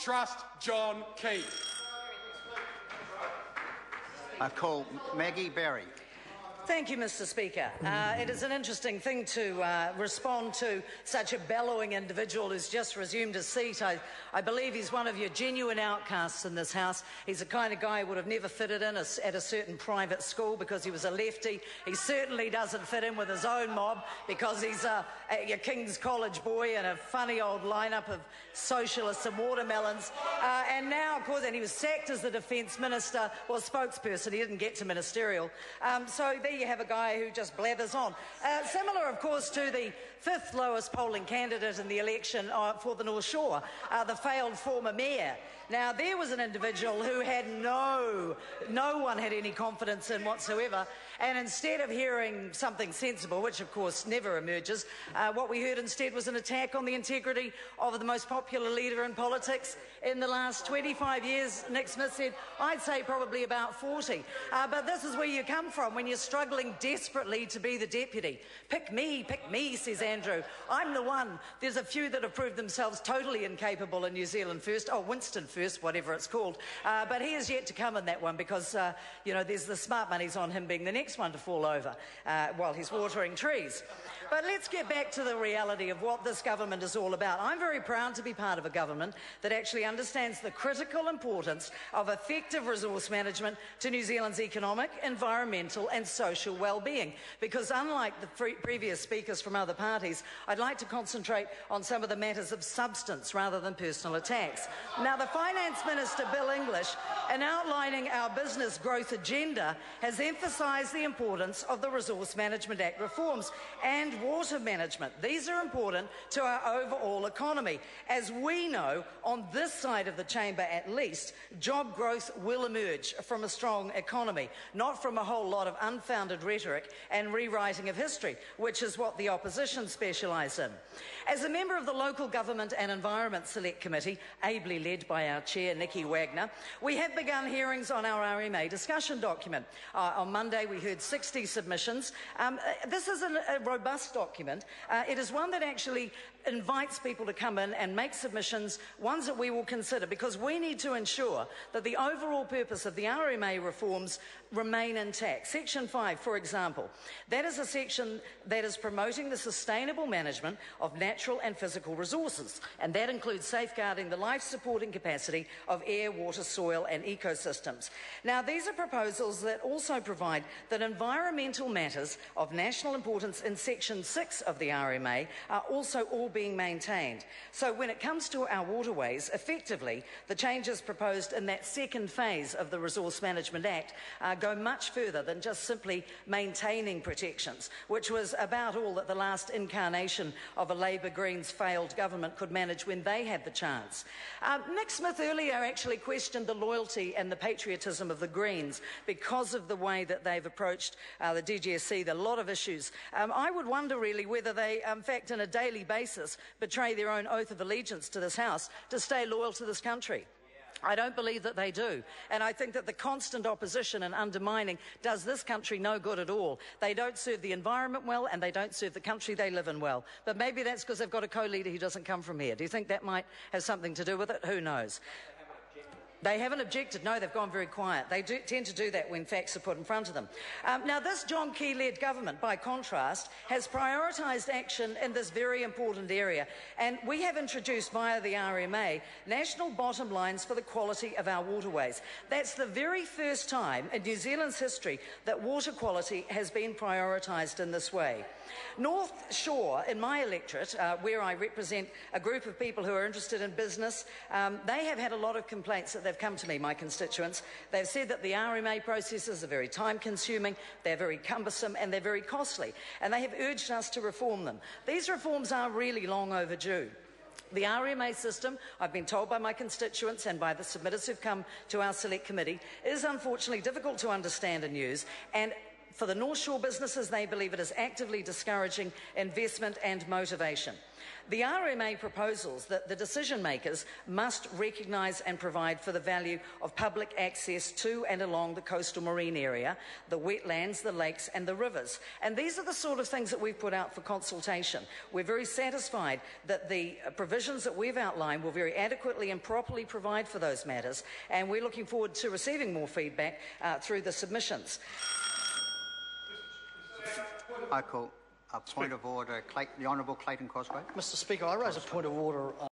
trust John Key. I call Maggie Berry. Thank you, Mr. Speaker. It is an interesting thing to respond to such a bellowing individual who's just resumed his seat. I believe he's one of your genuine outcasts in this House. He's the kind of guy who would have never fitted in at a certain private school because he was a lefty. He certainly doesn't fit in with his own mob because he's a King's College boy and a funny old lineup of socialists and watermelons. And now, of course, and he was sacked as the Defence Minister, or spokesperson. He didn't get to ministerial. So there you have a guy who just blathers on. Similar, of course, to the fifth lowest polling candidate in the election for the North Shore, the failed former mayor. Now, there was an individual who had no one had any confidence in whatsoever, and instead of hearing something sensible, which of course never emerges, what we heard instead was an attack on the integrity of the most popular leader in politics in the last 25 years. Nick Smith said, I'd say probably about 40. But this is where you come from when you're struggling desperately to be the deputy. Pick me, says Andrew. I'm the one. There's a few that have proved themselves totally incapable in New Zealand First, Winston First, whatever it's called. But he is yet to come in that one because, there's the smart money's on him being the next one to fall over while he's watering trees. But let's get back to the reality of what this government is all about. I'm very proud to be part of a government that actually understands the critical importance of effective resource management to New Zealand's economic, environmental and social well-being. Because unlike the previous speakers from other parties, I'd like to concentrate on some of the matters of substance rather than personal attacks. Now, the Finance Minister, Bill English, in outlining our business growth agenda, has emphasised the importance of the Resource Management Act reforms and water management. These are important to our overall economy. As we know, on this side of the chamber at least, job growth will emerge from a strong economy, not from a whole lot of unfounded rhetoric and rewriting of history, which is what the opposition specialise in. As a member of the Local Government and Environment Select Committee, ably led by our chair, Nikki Wagner, we have begun hearings on our RMA discussion document. On Monday, we heard 60 submissions. This is a robust document. It is one that actually invites people to come in and make submissions, ones that we will consider, because we need to ensure that the overall purpose of the RMA reforms remain intact. Section 5, for example, that is a section that is promoting the sustainable management of natural and physical resources, and that includes safeguarding the life-supporting capacity of air, water, soil and ecosystems. Now, these are proposals that also provide that environmental matters of national importance in Section 6 of the RMA are also all being maintained. So when it comes to our waterways, effectively, the changes proposed in that second phase of the Resource Management Act go much further than just simply maintaining protections, which was about all that the last incarnation of a Labor Greens failed government could manage when they had the chance. Nick Smith earlier actually questioned the loyalty and the patriotism of the Greens because of the way that they've approached the DGSC, a lot of issues. I would wonder really whether they, in fact, on a daily basis, betray their own oath of allegiance to this House to stay loyal to this country. I don't believe that they do. And I think that the constant opposition and undermining does this country no good at all. They don't serve the environment well and they don't serve the country they live in well. But maybe that's because they've got a co-leader who doesn't come from here. Do you think that might have something to do with it? Who knows? They haven't objected. No, they've gone very quiet. They do tend to do that when facts are put in front of them. Now, this John Key-led government, by contrast, has prioritised action in this very important area. And we have introduced via the RMA national bottom lines for the quality of our waterways. That's the very first time in New Zealand's history that water quality has been prioritised in this way. North Shore, in my electorate, where I represent a group of people who are interested in business, they have had a lot of complaints that they've come to me, my constituents. They've said that the RMA processes are very time-consuming, they're very cumbersome and they're very costly, and they have urged us to reform them. These reforms are really long overdue. The RMA system, I've been told by my constituents and by the submitters who've come to our select committee, is unfortunately difficult to understand and use, and for the North Shore businesses, they believe it is actively discouraging investment and motivation. The RMA proposals that the decision makers must recognise and provide for the value of public access to and along the coastal marine area, the wetlands, the lakes and the rivers. And these are the sort of things that we've put out for consultation. We're very satisfied that the provisions that we've outlined will very adequately and properly provide for those matters, and we're looking forward to receiving more feedback through the submissions. I call a point of order. The Honourable Clayton Cosgrave. Mr. Speaker, I raise a point of order